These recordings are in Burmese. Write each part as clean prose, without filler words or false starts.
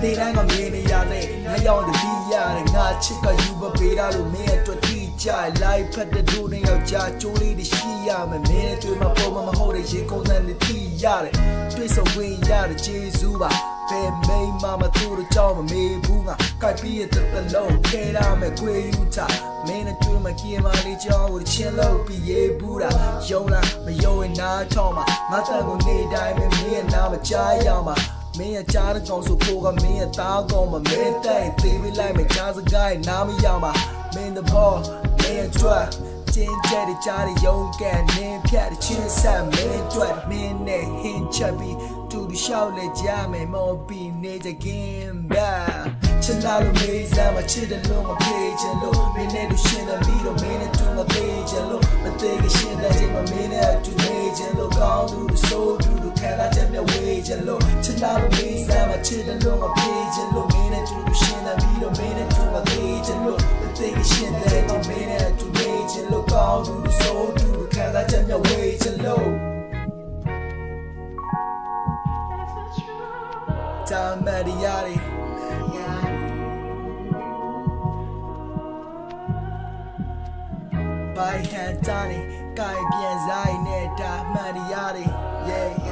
နေတိုင်းကမြင်နေရတယ်ငါရောက်တတိရတယ်ငါချစ်ကယူပပေးတာလို့မင်းအတွက်တိကျလိုက်ဖက်တဲ့ဒုနဲ့ယောက်ျားကျိုးလေးတွေရှိရမယ်မင်းတွေ့မှာပေါ်မှာမဟုတ်တဲ့ရေကုန်တဲ့နေတိရတယ်တွေ့ဆုံဝင်ရတဲ့ကျေးဇူးပါဘယ်မိမမသူတို့ကြောင့်မမေ့ဘူးငါကိုက်ပြီးတဲ့တလုံးခဲရမယ်ခွေယူတာမင်းနဲ့တွေ့မှာကြည်မလေးကြောင်းကိုချင်းလို့ပြီးရေးဘူးတာယုံလားမယုံရင်နားထောင်မှာငါတန်ကိုနေတိုင်းမင်းရဲ့နားမကြားရမှာမင်းရဲ့ကြားတဲ့ကောင်ဆိုကိုကမင်းရဲ့သားကောင်မမင်းတဲ့သေးပြီးလိုက်မယ်ကြားစကားနားမရမှာမင်းthe ball မင်းရဲ့ drug ချင်းကျတဲ့ကြားတဲ့ယုံကန်နေဖြတ်တဲ့ချင်းဆက်မင်းတွေ့မင်းနဲ့ဟင်းချက်ပြီးတူတူရှောက်လေကြမယ်မော်ပြီးနေကြကင်းပါချစ်လာလို့မေးစမ်းမချစ်တယ်လို့မပြေချင်လို့မင်းနဲ့တူရှင်းတယ်ပြီးတော့မင်းနဲ့တူမသေးချင်လို့မသေးကရှင်းတဲ့ချိန်မှာမင်းနဲ့တူနေချင်လို့ကောင်းသူဆိုတူတူခံလာချက်မြဝေးချင်လို့ချစ်လာလို့မေးစမ်းမချစ်တယ်လို့မပြေချင်လို့မင်းနဲ့တူရှင်းတယ်ပြီးတော့မင်းနဲ့တူမသေးချင်လို့မသေးကရှင်းတဲ့ချိန်မင်းနဲ့တူနေချင်လို့ကောင်းသူဆိုတူတူခံလာချက်မြဝေးချင်လို့Time Mariari By hand Tani Kai bien zai ne da Mariari Yeah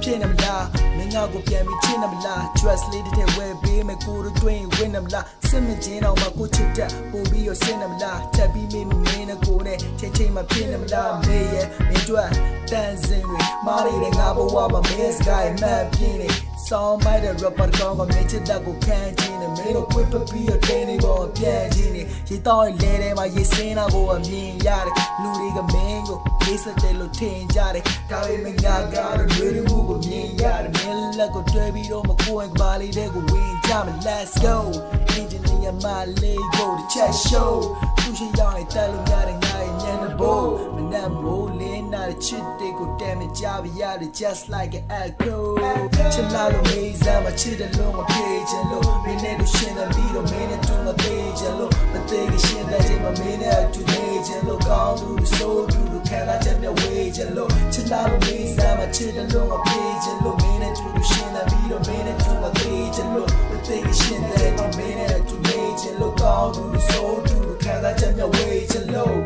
ဖြစ်နေမလားမင်းငါကိုပြန်ပြီးချင်းနေမလား trust လေးတစ်ထည့်ဝယ်ပေးမယ်ကိုတို့တွင်းဝင်နေမလားစစ်မချင်းတော့မှကိုချစ်တဲ့ပို့ပြီးရဆင်းနေမလားချက်ပြီးမင်းမင်းနဲ့ကိုနဲ့ချိန်ချိန်မှဖြစ်နေမလားမေးရဲ့မင်းတို့တန်စင်တွေမားရီတဲ့ငါဘဝမှာမင်းစကိုင်းမပ်ပြင်းနေဆောင်းမိုက်တဲ့ rapper ကောင်းကမင်းချစ်တဲ့ကိုခံချင်းနေမင်းတို့ quit ပြီးရတင်းနေပေါ်ပြန်ချင်းနေရေတော့လဲထဲမှာရေစင်းတာကိုအမြင်ရတယ်လူတွေကမင်းကိုလေးစတဲ့လို့ထင်ကြတယ်ဒါပေမဲ့ငါကတော့တွေးမှုကိုမြင်ရတယ်မင်းလက်ကိုတွဲပြီးတော့မကိုယ်ကဘာလေးတဲ့ကိုဝင်ကြမယ် let's go engineer my lego the chat show သူရှိရရင်တက်လို့ရတယ်ငါရဲ့ညနေဖို့မနဲ့မိုးလင်းနာတဲ့ချစ်တွေကိုတဲမကြပြရတယ် just like an echo ချစ်လာလို့မေးစမ်းမချစ်တယ်လို့မပြေချင်လို့မင်းနဲ့တို့ရှင်းတယ်ပြီးတော့မင်းနဲ့တူမသေးချင်လို့မသေးကရှင်းတဲ့ချိန်မှာမင်းနဲ့တူနေချင်လို့ကောင်းသူဆိုတူခံလာချက်မြဝေးချင်လို့ချစ်လာလို့မေးစမ်းမချစ်တယ်လို့မပြေချင်လို့မင်းနဲ့တူရှင်းတယ်ပြီးတော့မင်းနဲ့တူမသေးချင်လို့မသေးကရှင်းတဲ့ချိန်မင်းနဲ့တူနေချင်လို့ကောင်းသူဆိုတူခံလာချက်မြဝေးချင်လို့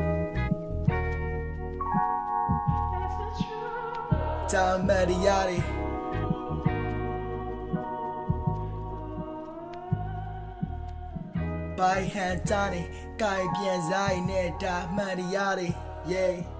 Time Mariari By hand Tani Kai bien zai ne da Mariari Yeah